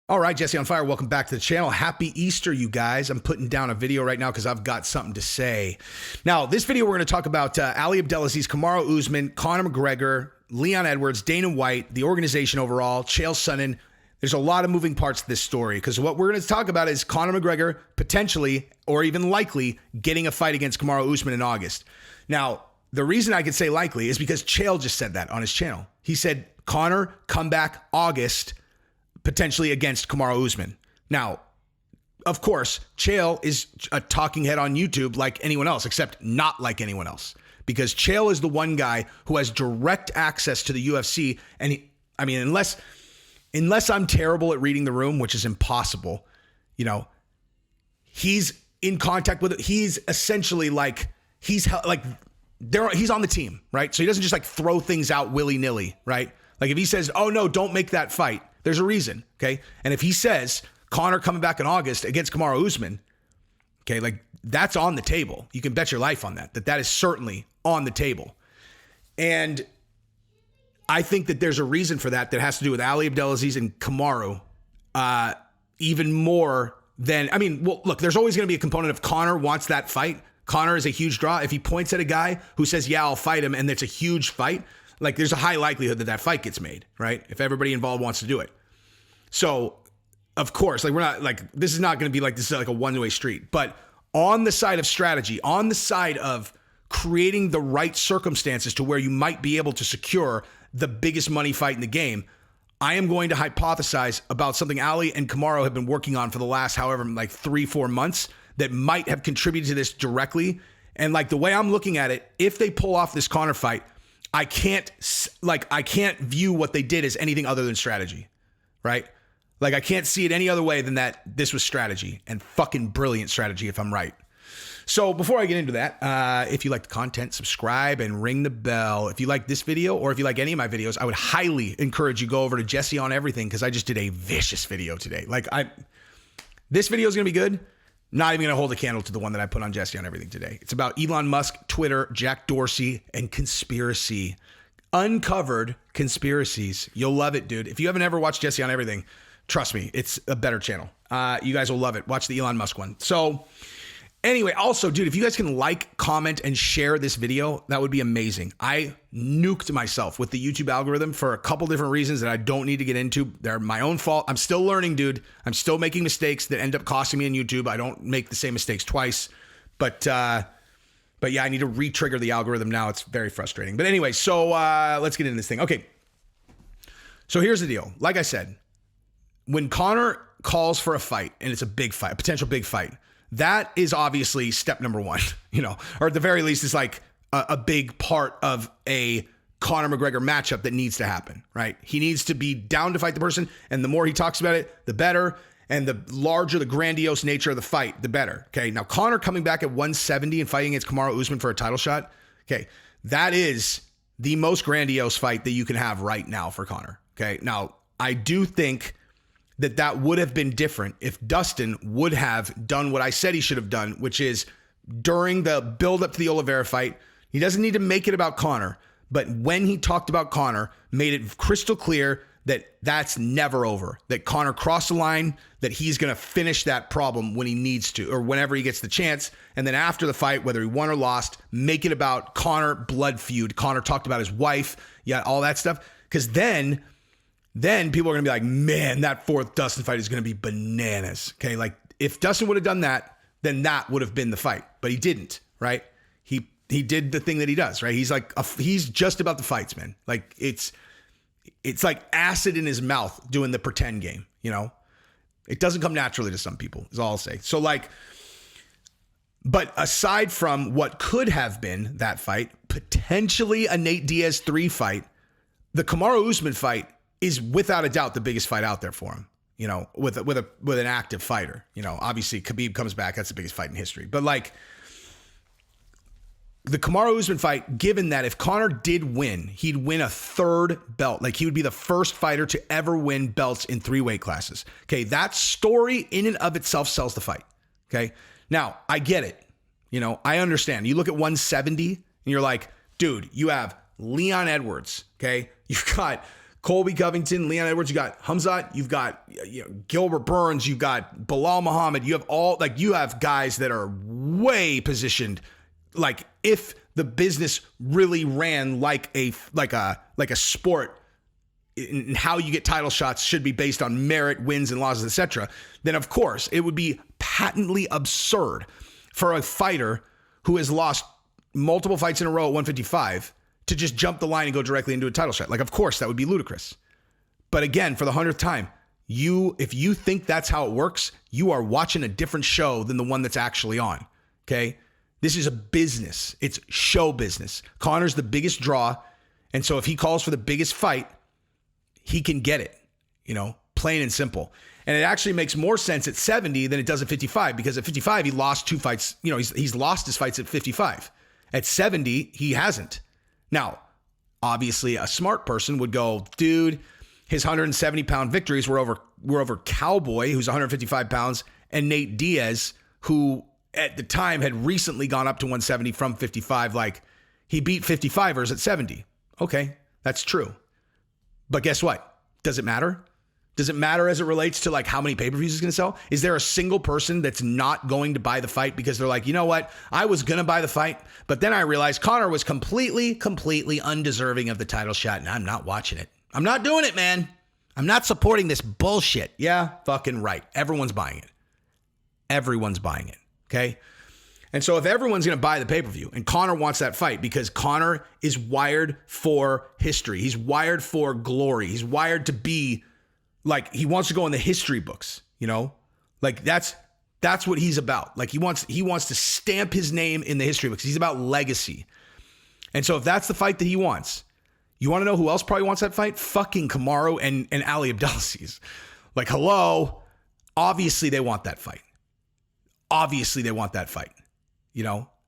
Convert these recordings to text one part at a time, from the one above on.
All right, Jesse on Fire, welcome back to the channel. Happy Easter, you guys. I'm putting down a video right now because I've got something to say. Now, this video, we're going to talk about Ali Abdelaziz, Kamaru Usman, Conor McGregor, Leon Edwards, Dana White, the organization overall, Chael Sonnen. There's a lot of moving parts to this story because what we're going to talk about is Conor McGregor potentially, or even likely, getting a fight against Kamaru Usman in August. Now, the reason I could say likely is because Chael just said that on his channel. He said, Conor, come back August, potentially against Kamaru Usman. Now, of course, Chael is a talking head on YouTube like anyone else, except not like anyone else. Because Chael is the one guy who has direct access to the UFC. And unless I'm terrible at reading the room, which is impossible, he's in contact with it. He's essentially he's on the team, right? So he doesn't just throw things out willy-nilly, right? Like if he says, oh no, don't make that fight, there's a reason, okay? And if he says Conor coming back in August against Kamaru Usman, okay, that's on the table. You can bet your life on that is certainly on the table. And I think that there's a reason for that has to do with Ali Abdelaziz and Kamaru, even more than, look, there's always going to be a component of Conor wants that fight. Conor is a huge draw. If he points at a guy who says, yeah, I'll fight him, and it's a huge fight, there's a high likelihood that fight gets made, right? If everybody involved wants to do it. So, of course, we're not this is not going to be this is a one-way street. But on the side of strategy, on the side of creating the right circumstances to where you might be able to secure the biggest money fight in the game, I am going to hypothesize about something Ali and Kamaru have been working on for the last, however, 3-4 months that might have contributed to this directly. And the way I'm looking at it, if they pull off this Conor fight, I can't view what they did as anything other than strategy, right? I can't see it any other way than that this was strategy, and fucking brilliant strategy if I'm right. So before I get into that, if you like the content, subscribe and ring the bell. If you like this video or if you like any of my videos, I would highly encourage you go over to Jesse on Everything because I just did a vicious video today. This video is going to be good. Not even going to hold a candle to the one that I put on Jesse on Everything today. It's about Elon Musk, Twitter, Jack Dorsey, and conspiracy. Uncovered conspiracies. You'll love it, dude. If you haven't ever watched Jesse on Everything, trust me, it's a better channel. You guys will love it. Watch the Elon Musk one. So anyway, also, dude, if you guys can comment, and share this video, that would be amazing. I nuked myself with the YouTube algorithm for a couple different reasons that I don't need to get into. They're my own fault. I'm still learning, dude. I'm still making mistakes that end up costing me on YouTube. I don't make the same mistakes twice. But yeah, I need to re-trigger the algorithm now. It's very frustrating. But anyway, so let's get into this thing. Okay. So here's the deal. Like I said, when Conor calls for a fight, and it's a big fight, a potential big fight, that is obviously step number one, or at the very least, it's a big part of a Conor McGregor matchup that needs to happen, right? He needs to be down to fight the person, and the more he talks about it, the better, and the larger the grandiose nature of the fight, the better, okay? Now, Conor coming back at 170 and fighting against Kamaru Usman for a title shot, okay, that is the most grandiose fight that you can have right now for Conor, okay? Now, I do think that would have been different if Dustin would have done what I said he should have done, which is during the build-up to the Oliveira fight, he doesn't need to make it about Conor, but when he talked about Conor, made it crystal clear that that's never over, that Conor crossed the line, that he's going to finish that problem when he needs to, or whenever he gets the chance, and then after the fight, whether he won or lost, make it about Conor blood feud. Conor talked about his wife, all that stuff, because then people are going to be like, man, that fourth Dustin fight is going to be bananas. Okay. If Dustin would have done that, then that would have been the fight, but he didn't, right? He did the thing that he does, right? He's just about the fights, man. It's like acid in his mouth doing the pretend game, it doesn't come naturally to some people is all I'll say. So but aside from what could have been that fight, potentially a Nate Diaz 3 fight, the Kamaru Usman fight is without a doubt the biggest fight out there for him, with an active fighter. Obviously Khabib comes back, that's the biggest fight in history. But the Kamaru Usman fight, given that if Conor did win, he'd win a third belt. He would be the first fighter to ever win belts in 3 weight classes. Okay, that story in and of itself sells the fight. Okay, now I get it. I understand. You look at 170 and you're like, dude, you have Leon Edwards. Okay, you've got Colby Covington, Leon Edwards, you got Hamzat, you've got Gilbert Burns, you've got Bilal Muhammad, you have guys that are way positioned. Like if the business really ran like a sport, and how you get title shots should be based on merit, wins and losses, etc., then of course it would be patently absurd for a fighter who has lost multiple fights in a row at 155 to just jump the line and go directly into a title shot. Like, of course, that would be ludicrous. But again, for the 100th time, if you think that's how it works, you are watching a different show than the one that's actually on, okay? This is a business. It's show business. Conor's the biggest draw, and so if he calls for the biggest fight, he can get it, plain and simple. And it actually makes more sense at 70 than it does at 55, because at 55, he lost 2 fights. He's lost his fights at 55. At 70, he hasn't. Now, obviously, a smart person would go, dude, his 170-pound victories were over Cowboy, who's 155 pounds, and Nate Diaz, who at the time had recently gone up to 170 from 55. Like, he beat 55ers at 70. Okay, that's true. But guess what? Does it matter? Does it matter as it relates to like how many pay-per-views he's going to sell? Is there a single person that's not going to buy the fight because they're like, you know what? I was going to buy the fight, but then I realized Conor was completely undeserving of the title shot, and I'm not watching it. I'm not doing it, man. I'm not supporting this bullshit. Yeah, fucking right. Everyone's buying it. Everyone's buying it, okay? And so if everyone's going to buy the pay-per-view, and Conor wants that fight because Conor is wired for history. He's wired for glory. He's wired to be like, he wants to go in the history books, Like that's what he's about. Like he wants to stamp his name in the history books. He's about legacy. And so if that's the fight that he wants, you want to know who else probably wants that fight? Fucking Kamaru and Ali Abdelaziz. Like, hello. Obviously they want that fight.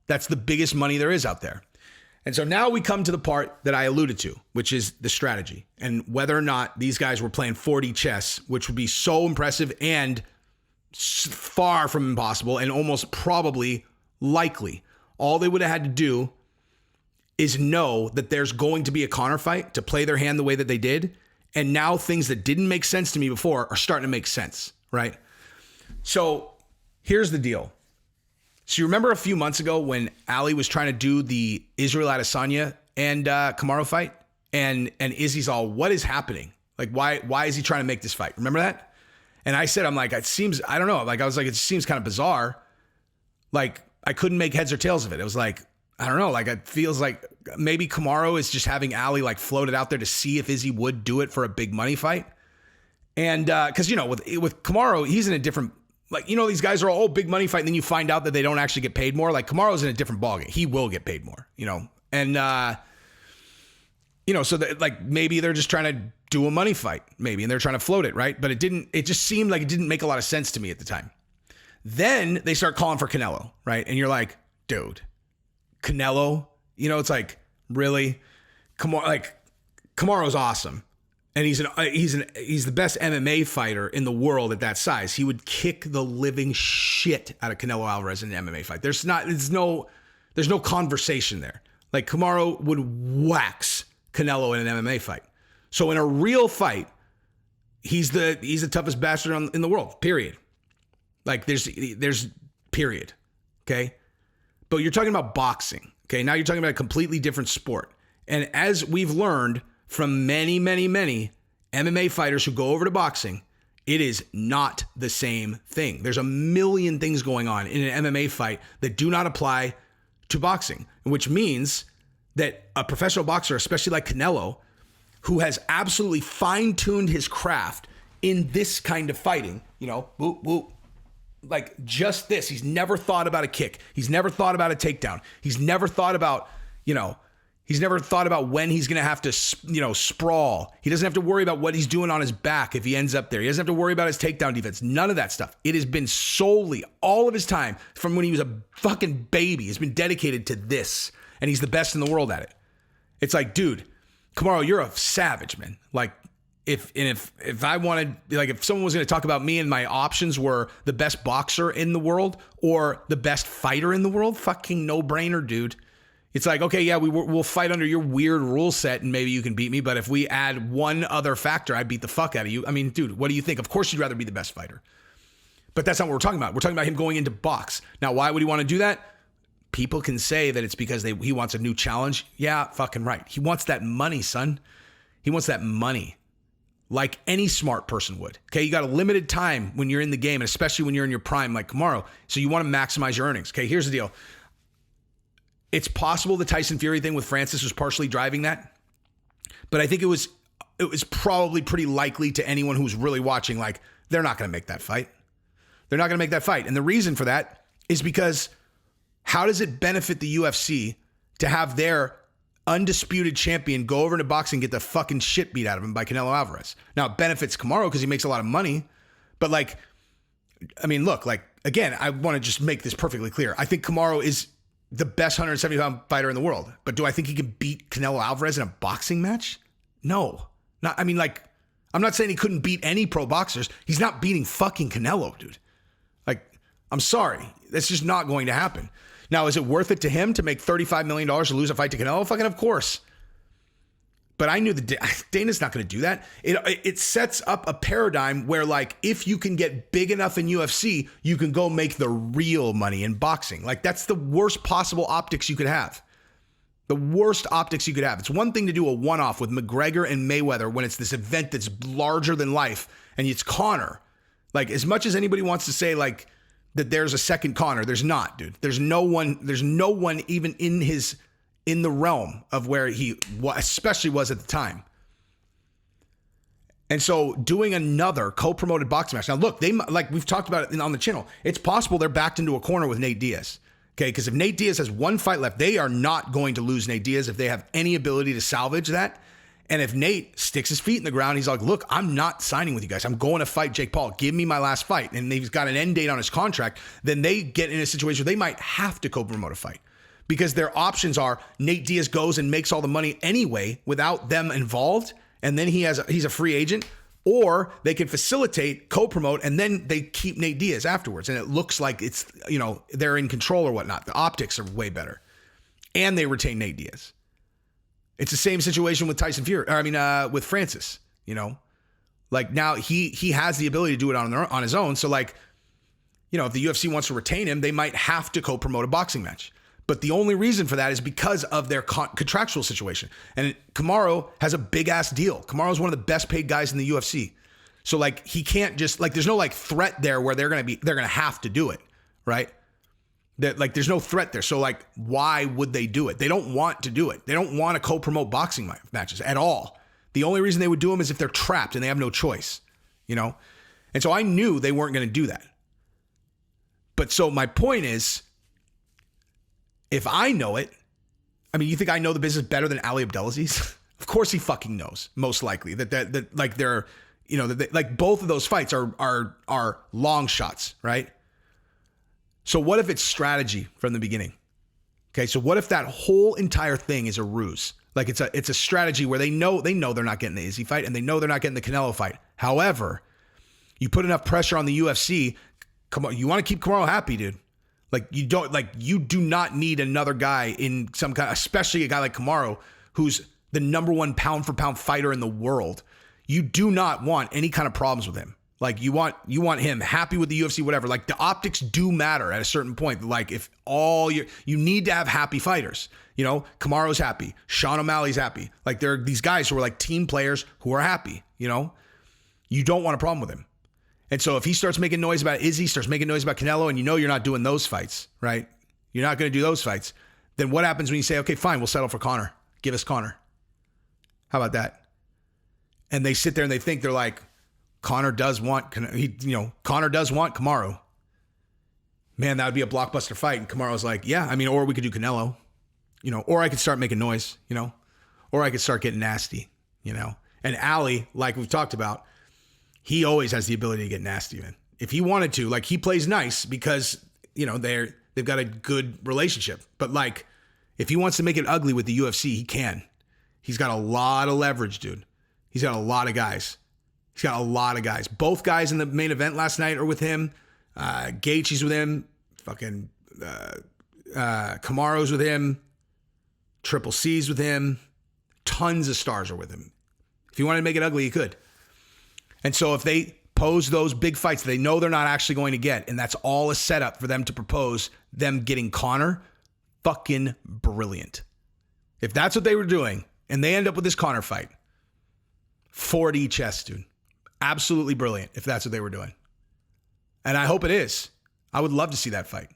That's the biggest money there is out there. And so now we come to the part that I alluded to, which is the strategy and whether or not these guys were playing 4D chess, which would be so impressive and far from impossible and almost probably likely. All they would have had to do is know that there's going to be a Conor fight, to play their hand the way that they did. And now things that didn't make sense to me before are starting to make sense, right? So here's the deal. So you remember a few months ago when Ali was trying to do the Israel Adesanya and Kamaru fight? And Izzy's all, what is happening? Like, why is he trying to make this fight? Remember that? And I said, I'm like, it seems, I don't know. Like, I was like, it seems kind of bizarre. Like, I couldn't make heads or tails of it. It was like, I don't know. Like, it feels like maybe Kamaru is just having Ali like floated out there to see if Izzy would do it for a big money fight. And because, with Kamaru, he's in a different, like, these guys are all big money fight, and then you find out that they don't actually get paid more. Like, Kamaru's in a different ballgame. He will get paid more, And, so that, like, maybe they're just trying to do a money fight, maybe, and they're trying to float it, right? But it just seemed like it didn't make a lot of sense to me at the time. Then they start calling for Canelo, right? And you're like, dude, Canelo? It's like, really? Kamaru's awesome. And he's the best MMA fighter in the world at that size. He would kick the living shit out of Canelo Alvarez in an MMA fight. There's no conversation there. Like, Kamaru would wax Canelo in an MMA fight. So in a real fight, he's the toughest bastard in the world. Period. Like, there's period. Okay, but you're talking about boxing. Okay, now you're talking about a completely different sport. And as we've learned from many, many, many MMA fighters who go over to boxing, it is not the same thing. There's a million things going on in an MMA fight that do not apply to boxing, which means that a professional boxer, especially like Canelo, who has absolutely fine-tuned his craft in this kind of fighting, whoop, whoop, like just this. He's never thought about a kick. He's never thought about a takedown. He's never thought about, he's never thought about when he's going to have to, sprawl. He doesn't have to worry about what he's doing on his back if he ends up there. He doesn't have to worry about his takedown defense. None of that stuff. It has been solely, all of his time from when he was a fucking baby has been dedicated to this. And he's the best in the world at it. It's like, dude, Kamaru, you're a savage, man. Like, if I wanted, like, if someone was going to talk about me and my options were the best boxer in the world or the best fighter in the world, fucking no-brainer, dude. It's like, okay, yeah, we'll fight under your weird rule set and maybe you can beat me. But if we add one other factor, I beat the fuck out of you. I mean, dude, what do you think? Of course you'd rather be the best fighter. But that's not what we're talking about. We're talking about him going into box. Now, why would he want to do that? People can say that it's because he wants a new challenge. Yeah, fucking right. He wants that money, son. He wants that money. Like any smart person would. Okay, you got a limited time when you're in the game, and especially when you're in your prime like Kamaru. So you want to maximize your earnings. Okay, here's the deal. It's possible the Tyson Fury thing with Francis was partially driving that. But I think it was probably pretty likely to anyone who's really watching, like, they're not going to make that fight. They're not going to make that fight. And the reason for that is because how does it benefit the UFC to have their undisputed champion go over into boxing and get the fucking shit beat out of him by Canelo Alvarez? Now, it benefits Kamaru because he makes a lot of money. But, like, I mean, look, like, again, I want to just make this perfectly clear. I think Kamaru is the best 170-pound fighter in the world. But do I think he can beat Canelo Alvarez in a boxing match? No. I mean, like, I'm not saying he couldn't beat any pro boxers. He's not beating fucking Canelo, dude. Like, I'm sorry. That's just not going to happen. Now, is it worth it to him to make $35 million to lose a fight to Canelo? Fucking of course. But I knew Dana's not going to do that. It sets up a paradigm where, like, if you can get big enough in UFC, you can go make the real money in boxing. Like, that's the worst possible optics you could have. The worst optics you could have. It's one thing to do a one-off with McGregor and Mayweather when it's this event that's larger than life, and it's Conor. Like, as much as anybody wants to say, like, that there's a second Conor, there's not, dude. There's no one even in the realm of where he especially was at the time. And so doing another co-promoted boxing match. Now, look, like we've talked about it on the channel. It's possible they're backed into a corner with Nate Diaz. Okay, because if Nate Diaz has one fight left, they are not going to lose Nate Diaz if they have any ability to salvage that. And if Nate sticks his feet in the ground, he's like, look, I'm not signing with you guys. I'm going to fight Jake Paul. Give me my last fight. And he's got an end date on his contract. Then they get in a situation where they might have to co-promote a fight. Because their options are Nate Diaz goes and makes all the money anyway without them involved. And then he's a free agent. Or they can facilitate, co-promote, and then they keep Nate Diaz afterwards. And it looks like it's, they're in control or whatnot. The optics are way better. And they retain Nate Diaz. It's the same situation with Tyson Fury. With Francis, Like, now he has the ability to do it on his own. So, like, if the UFC wants to retain him, they might have to co-promote a boxing match. But the only reason for that is because of their contractual situation. And Kamaru has a big-ass deal. Kamaru is one of the best-paid guys in the UFC. So, like, he can't just, like, there's no, like, threat there where they're going to have to do it, right? That, like, there's no threat there. So, like, why would they do it? They don't want to do it. They don't want to co-promote boxing matches at all. The only reason they would do them is if they're trapped and they have no choice, And so I knew they weren't going to do that. But so my point is, if I know it, you think I know the business better than Ali Abdelaziz? Of course he fucking knows, most likely, that like they're, like both of those fights are long shots, right? So what if it's strategy from the beginning? Okay, so what if that whole entire thing is a ruse? Like it's a strategy where they know they're not getting the Izzy fight and they know they're not getting the Canelo fight. However, you put enough pressure on the UFC, you want to keep Kamaru happy, dude. Like you do not need another guy in some kind, especially a guy like Kamaru, who's the number one pound for pound fighter in the world. You do not want any kind of problems with him. Like you want him happy with the UFC, whatever. Like the optics do matter at a certain point. Like if you need to have happy fighters. Kamaru's happy, Sean O'Malley's happy. Like there are these guys who are like team players who are happy. You don't want a problem with him. And so if he starts making noise about Izzy, starts making noise about Canelo, and you're not doing those fights, right? You're not going to do those fights. Then what happens when you say, okay, fine, we'll settle for Conor. Give us Conor. How about that? And they sit there and they think they're like, Conor does want Kamaru. Man, that would be a blockbuster fight. And Kamaru's like, yeah, or we could do Canelo, or I could start making noise, or I could start getting nasty, And Ali, like we've talked about, he always has the ability to get nasty, man. If he wanted to, like he plays nice because, they've got a good relationship. But like, if he wants to make it ugly with the UFC, he can. He's got a lot of leverage, dude. He's got a lot of guys. Both guys in the main event last night are with him. Gaethje's with him. Fucking Kamaru's with him. Triple C's with him. Tons of stars are with him. If you wanted to make it ugly, you could. And so if they pose those big fights they know they're not actually going to get, and that's all a setup for them to propose them getting Conor, fucking brilliant. If that's what they were doing, and they end up with this Conor fight, 40 chess, dude. Absolutely brilliant if that's what they were doing. And I hope it is. I would love to see that fight.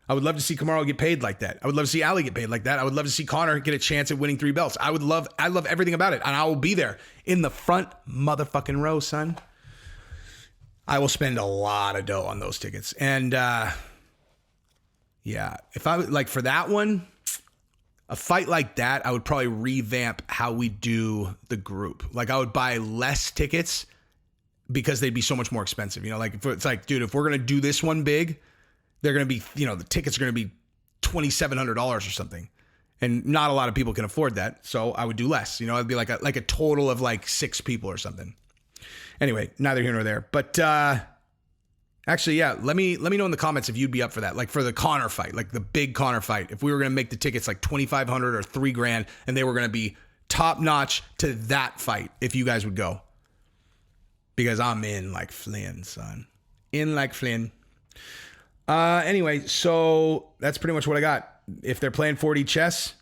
I would love to see Kamaru get paid like that. I would love to see Ali get paid like that. I would love to see Conor get a chance at winning 3 belts. I love everything about it. And I will be there in the front motherfucking row, son. I will spend a lot of dough on those tickets. And yeah, if I like for that one, a fight like that, I would probably revamp how we do the group. Like I would buy less tickets because they'd be so much more expensive. You know, like it's like, dude, if we're going to do this one big, they're going to be, you know, the tickets are going to be $2,700 or something. And not a lot of people can afford that. So I would do less, you know, it'd be like a total of like 6 people or something. Anyway, neither here nor there, but, actually, yeah, let me know in the comments if you'd be up for that. Like for the Conor fight, like the big Conor fight, if we were going to make the tickets like $2,500 or $3,000 and they were going to be top notch to that fight, if you guys would go. Because I'm in like Flynn, son. In like Flynn. Anyway, so that's pretty much what I got. If they're playing 4D chess,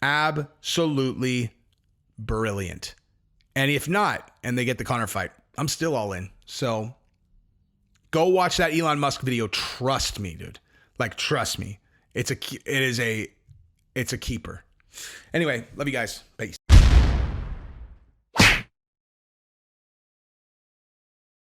absolutely brilliant. And if not, and they get the Conor fight, I'm still all in. So go watch that Elon Musk video. Trust me, dude. Like, trust me. It's a keeper. Anyway, love you guys. Peace.